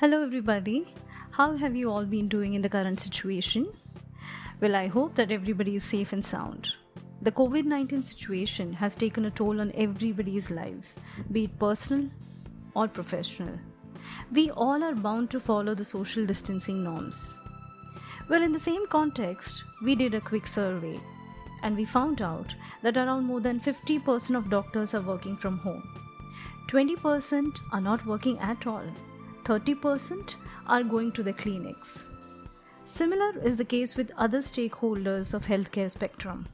Hello, everybody. How have you all been doing in the current situation? Well, I hope that everybody is safe and sound. The COVID 19 situation has taken a toll on everybody's lives, be it personal or professional. We all are bound to follow the social distancing norms. Well, in the same context, we did a quick survey and we found out that around more than 50% of doctors are working from home. 20% are not working at all. 30% are going to the clinics. Similar is the case with other stakeholders of healthcare spectrum.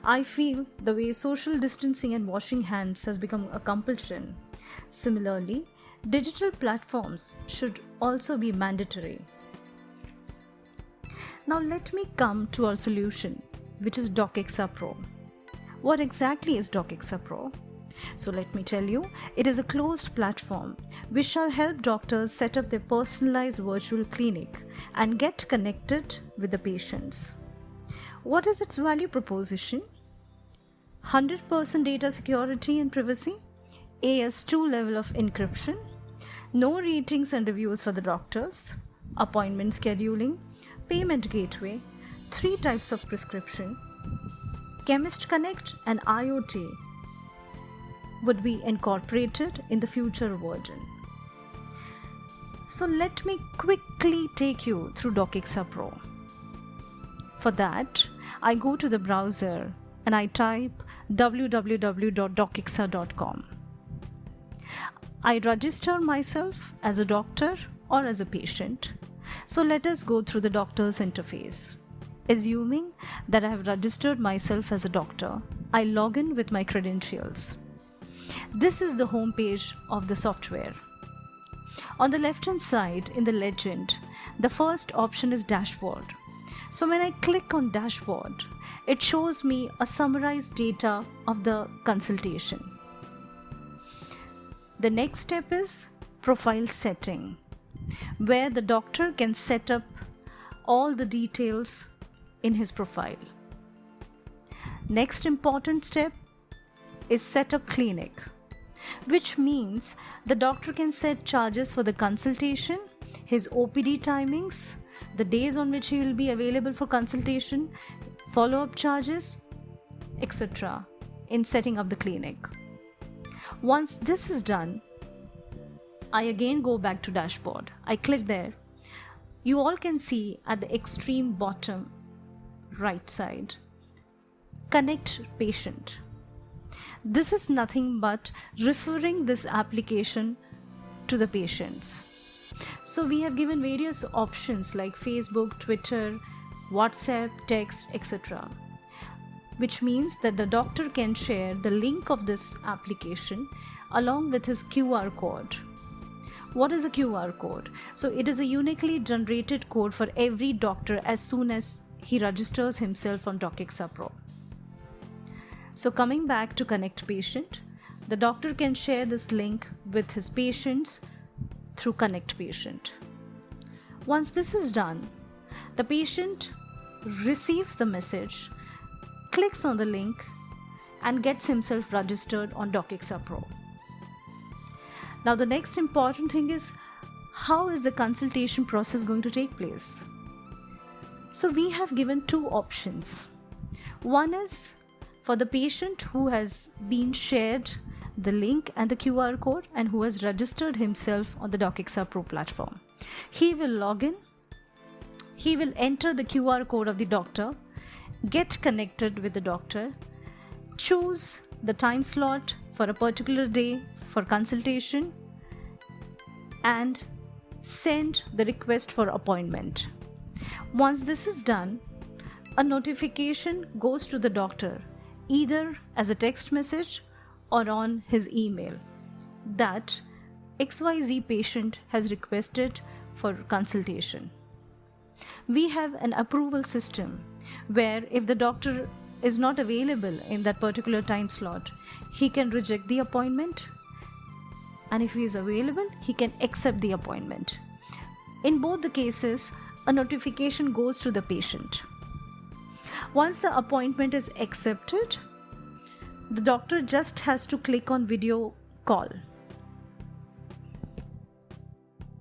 I feel the way social distancing and washing hands has become a compulsion. Similarly, digital platforms should also be mandatory. Now let me come to our solution, which is DocExa Pro. What exactly is DocExa Pro? So let me tell you, it is a closed platform which shall help doctors set up their personalized virtual clinic and get connected with the patients. What is its value proposition? 100% data security and privacy, AS2 level of encryption, no ratings and reviews for the doctors, appointment scheduling, payment gateway, 3 types of prescription, Chemist Connect and IoT would be incorporated in the future version. So let me quickly take you through DocExa Pro. For that, I go to the browser and I type www.docexa.com. I register myself as a doctor or as a patient. So let us go through the doctor's interface. Assuming that I have registered myself as a doctor, I log in with my credentials. This is the home page of the software. On the left hand side in the legend, the first option is dashboard. So when I click on dashboard, it shows me a summarized data of the consultation. The next step is profile setting, where the doctor can set up all the details in his profile. Next important step is set up clinic, which means the doctor can set charges for the consultation, his OPD timings, the days on which he will be available for consultation, follow-up charges, etc. in setting up the clinic. Once this is done, I again go back to dashboard. I click there. You all can see at the extreme bottom right side, connect patient. This is nothing but referring this application to the patients. So we have given various options like Facebook, Twitter, WhatsApp, text, etc. Which means that the doctor can share the link of this application along with his QR code. What is a QR code? So it is a uniquely generated code for every doctor as soon as he registers himself on DocExa Pro. So coming back to Connect Patient, the doctor can share this link with his patients through Connect Patient. Once this is done, the patient receives the message, clicks on the link and gets himself registered on DocExa Pro. Now the next important thing is, how is the consultation process going to take place? So we have given 2 options. One is for the patient who has been shared the link and the QR code and who has registered himself on the DocExa Pro platform. He will log in, he will enter the QR code of the doctor, get connected with the doctor, choose the time slot for a particular day for consultation and send the request for appointment. Once this is done, a notification goes to the doctor either as a text message or on his email that XYZ patient has requested for consultation. We have an approval system where if the doctor is not available in that particular time slot, he can reject the appointment, and if he is available, he can accept the appointment. In both the cases, a notification goes to the patient. Once the appointment is accepted, the doctor just has to click on video call.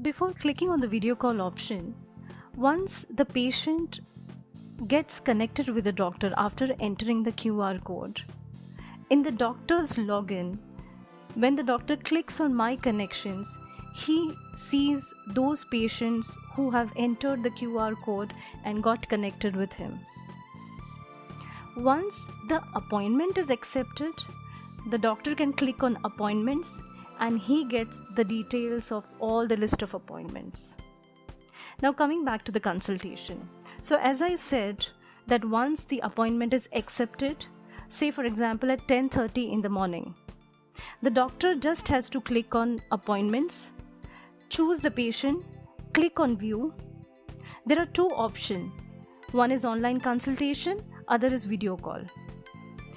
before clicking on the video call option, once the patient gets connected with the doctor after entering the QR code, in the doctor's login, when the doctor clicks on My Connections, he sees those patients who have entered the QR code and got connected with him. Once the appointment is accepted, the doctor can click on Appointments and he gets the details of all the list of appointments. Now coming back to the consultation. So as I said, that once the appointment is accepted, say for example at 10:30 in the morning, the doctor just has to click on Appointments, choose the patient, click on View. There are two options. One is online consultation, other is video call.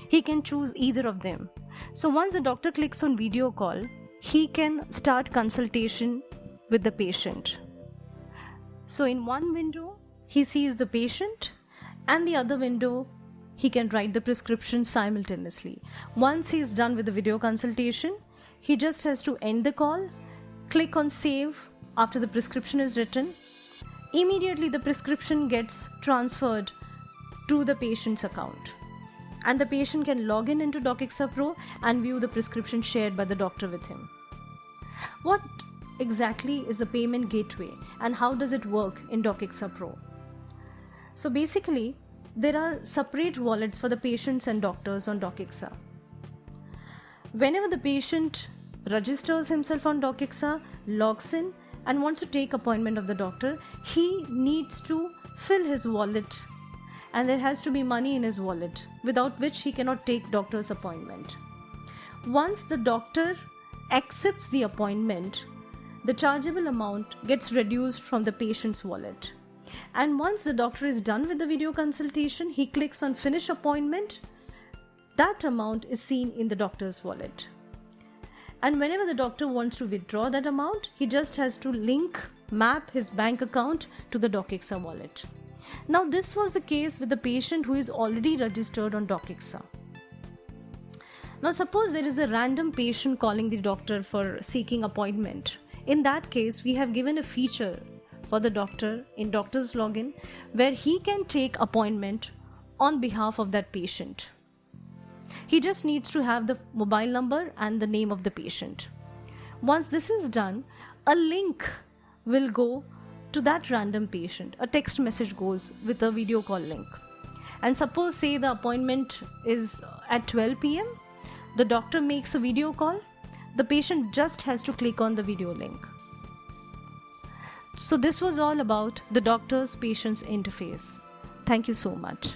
He can choose either of them. So once the doctor clicks on video call, he can start consultation with the patient. So in one window, he sees the patient, and the other window, he can write the prescription simultaneously. Once he is done with the video consultation, he just has to end the call, click on Save after the prescription is written. Immediately the prescription gets transferred to the patient's account, and the patient can log in into DocXA Pro and view the prescription shared by the doctor with him. What exactly is the payment gateway and how does it work in DocXA Pro? So basically, there are separate wallets for the patients and doctors on DocXA. Whenever the patient registers himself on DocXA, logs in and wants to take appointment of the doctor, he needs to fill his wallet, and there has to be money in his wallet, without which he cannot take doctor's appointment. Once the doctor accepts the appointment, the chargeable amount gets reduced from the patient's wallet. And once the doctor is done with the video consultation, he clicks on Finish Appointment. That amount is seen in the doctor's wallet. And whenever the doctor wants to withdraw that amount, he just has to map his bank account to the DocXA wallet. Now this was the case with the patient who is already registered on DocXA. Now suppose there is a random patient calling the doctor for seeking appointment. In that case, we have given a feature for the doctor in doctor's login where he can take appointment on behalf of that patient. He just needs to have the mobile number and the name of the patient. Once this is done, a link will go to that random patient. A text message goes with a video call link. And suppose say the appointment is at 12 p.m. The doctor makes a video call. The patient just has to click on the video link. So this was all about the doctor's patient's interface. Thank you so much.